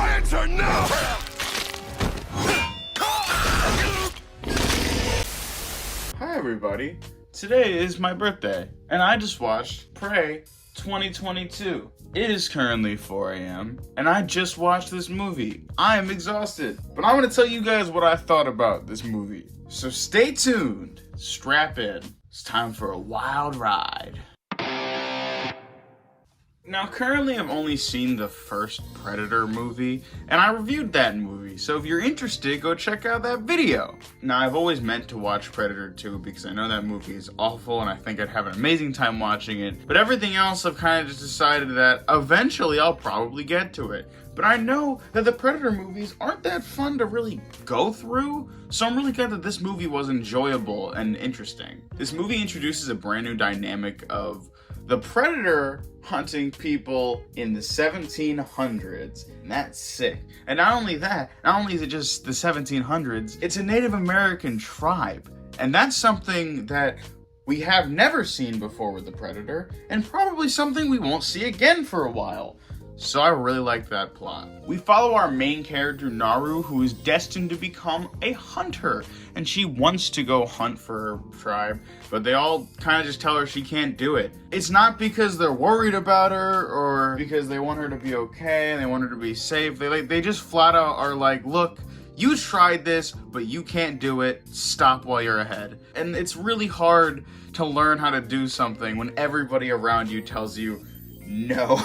Answer now! Hi everybody, today is my birthday, and I just watched Prey 2022. It is currently 4 a.m., and I just watched this movie. I am exhausted, but I'm gonna tell you guys what I thought about this movie. So stay tuned, strap in, it's time for a wild ride. Now, currently I've only seen the first Predator movie, and I reviewed that movie, so if you're interested, go check out that video. Now, I've always meant to watch Predator 2 because I know that movie is awful, and I think I'd have an amazing time watching it, but everything else I've kind of just decided that eventually I'll probably get to it. But I know that the Predator movies aren't that fun to really go through, so I'm really glad that this movie was enjoyable and interesting. This movie introduces a brand new dynamic of the Predator hunting people in the 1700s, and that's sick. And not only that, not only is it just the 1700s, it's a Native American tribe, and that's something that we have never seen before with the Predator, and probably something we won't see again for a while. So I really like that plot. We follow our main character, Naru, who is destined to become a hunter. And she wants to go hunt for her tribe, but they all kind of just tell her she can't do it. It's not because they're worried about her or because they want her to be okay and they want her to be safe. They just flat out are like, look, you tried this, but you can't do it. Stop while you're ahead. And it's really hard to learn how to do something when everybody around you tells you no.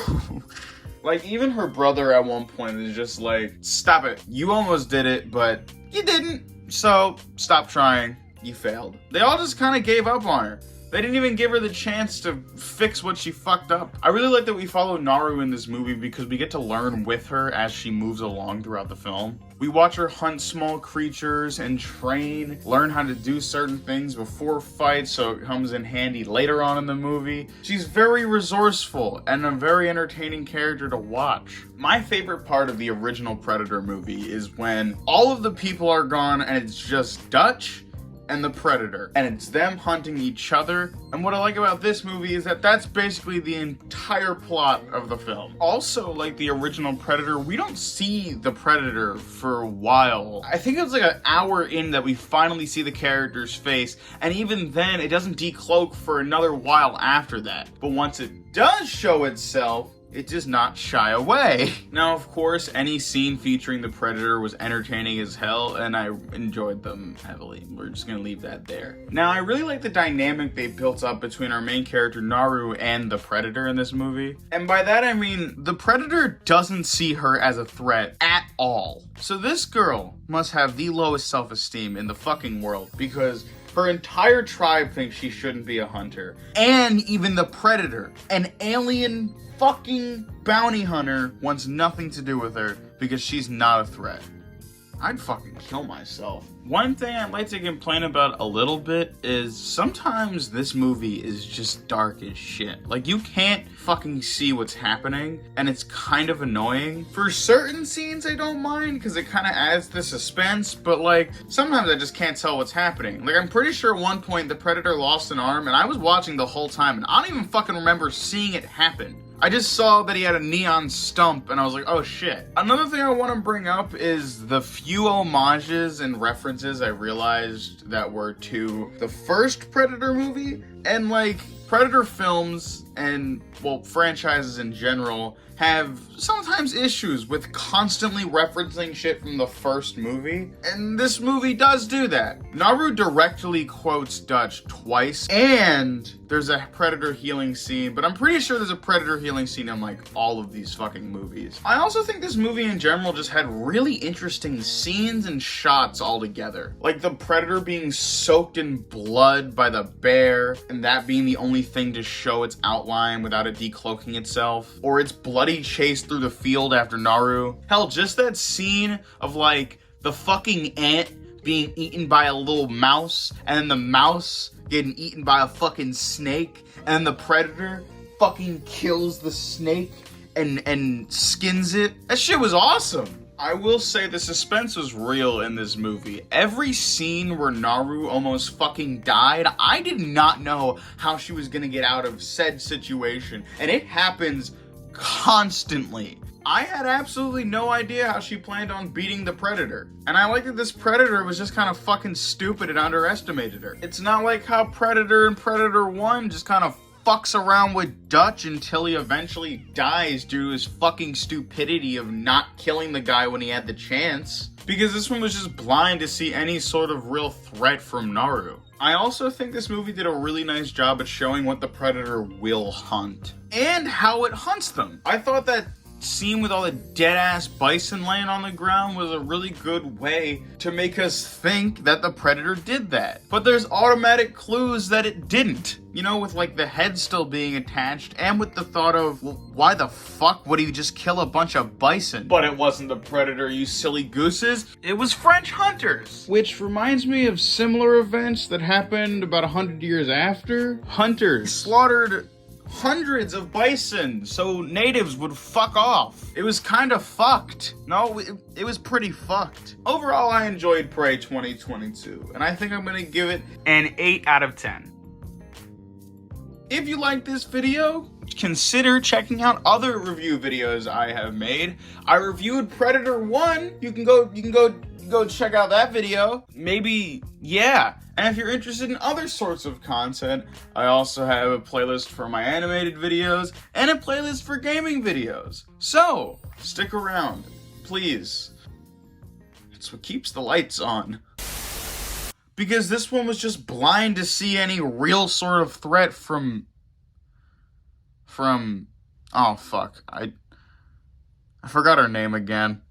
Like, even her brother at one point is just like, stop it. You almost did it, but you didn't. So, stop trying. You failed. They all just kind of gave up on her. They didn't even give her the chance to fix what she fucked up. I really like that we follow Naru in this movie because we get to learn with her as she moves along throughout the film. We watch her hunt small creatures and train, learn how to do certain things before fights so it comes in handy later on in the movie. She's very resourceful and a very entertaining character to watch. My favorite part of the original Predator movie is when all of the people are gone and it's just Dutch and the Predator, and it's them hunting each other. And what I like about this movie is that that's basically the entire plot of the film. Also, like the original Predator, we don't see the Predator for a while. I think it was like an hour in that we finally see the character's face, and even then it doesn't decloak for another while after that. But once it does show itself, it does not shy away. Now, of course, any scene featuring the Predator was entertaining as hell, and I enjoyed them heavily. We're just gonna leave that there. Now, I really like the dynamic they built up between our main character, Naru, and the Predator in this movie. And by that, I mean, the Predator doesn't see her as a threat at all. So this girl must have the lowest self-esteem in the fucking world, because her entire tribe thinks she shouldn't be a hunter. And even the Predator, an alien fucking bounty hunter, wants nothing to do with her because she's not a threat. I'd fucking kill myself. One thing I'd like to complain about a little bit is sometimes this movie is just dark as shit. Like, you can't fucking see what's happening, and it's kind of annoying. For certain scenes, I don't mind, because it kind of adds the suspense, but like, sometimes I just can't tell what's happening. Like, I'm pretty sure at one point the Predator lost an arm, and I was watching the whole time, and I don't even fucking remember seeing it happen. I just saw that he had a neon stump, and I was like, oh shit. Another thing I want to bring up is the few homages and references I realized that were to the first Predator movie. And like, Predator films and, well, franchises in general have sometimes issues with constantly referencing shit from the first movie, and this movie does do that. Naru directly quotes Dutch twice, and there's a Predator healing scene, but I'm pretty sure there's a Predator healing scene in like all of these fucking movies. I also think this movie in general just had really interesting scenes and shots altogether. Like the Predator being soaked in blood by the bear, and that being the only thing to show its outline without it decloaking itself, or its bloody chase through the field after Naru. Hell, just that scene of like the fucking ant being eaten by a little mouse, and then the mouse getting eaten by a fucking snake, and then the Predator fucking kills the snake and skins it. That shit was awesome. I will say the suspense was real in this movie. Every scene where Naru almost fucking died, I did not know how she was gonna get out of said situation, and it happens constantly. I had absolutely no idea how she planned on beating the Predator. And I like that this Predator was just kind of fucking stupid and underestimated her. It's not like how Predator and Predator 1 just kind of fucks around with Dutch until he eventually dies due to his fucking stupidity of not killing the guy when he had the chance. Because this one was just blind to see any sort of real threat from Naru. I also think this movie did a really nice job at showing what the Predator will hunt. And how it hunts them. I thought that scene with all the dead-ass bison laying on the ground was a really good way to make us think that the Predator did that. But there's automatic clues that it didn't. You know, with like the head still being attached and with the thought of, well, why the fuck would he just kill a bunch of bison? But it wasn't the Predator, you silly gooses. It was French hunters. Which reminds me of similar events that happened about 100 years after. Hunters slaughtered hundreds of bison so natives would fuck off. It was kind of fucked. No, it was pretty fucked. Overall, I enjoyed Prey 2022, and I think I'm gonna give it an 8 out of 10. If you like this video, consider checking out other review videos I have made. I reviewed Predator 1. You can go check out that video. Maybe, yeah. And if you're interested in other sorts of content, I also have a playlist for my animated videos and a playlist for gaming videos. So, stick around, please. It's what keeps the lights on. Because this one was just blind to see any real sort of threat from oh fuck, I forgot her name again.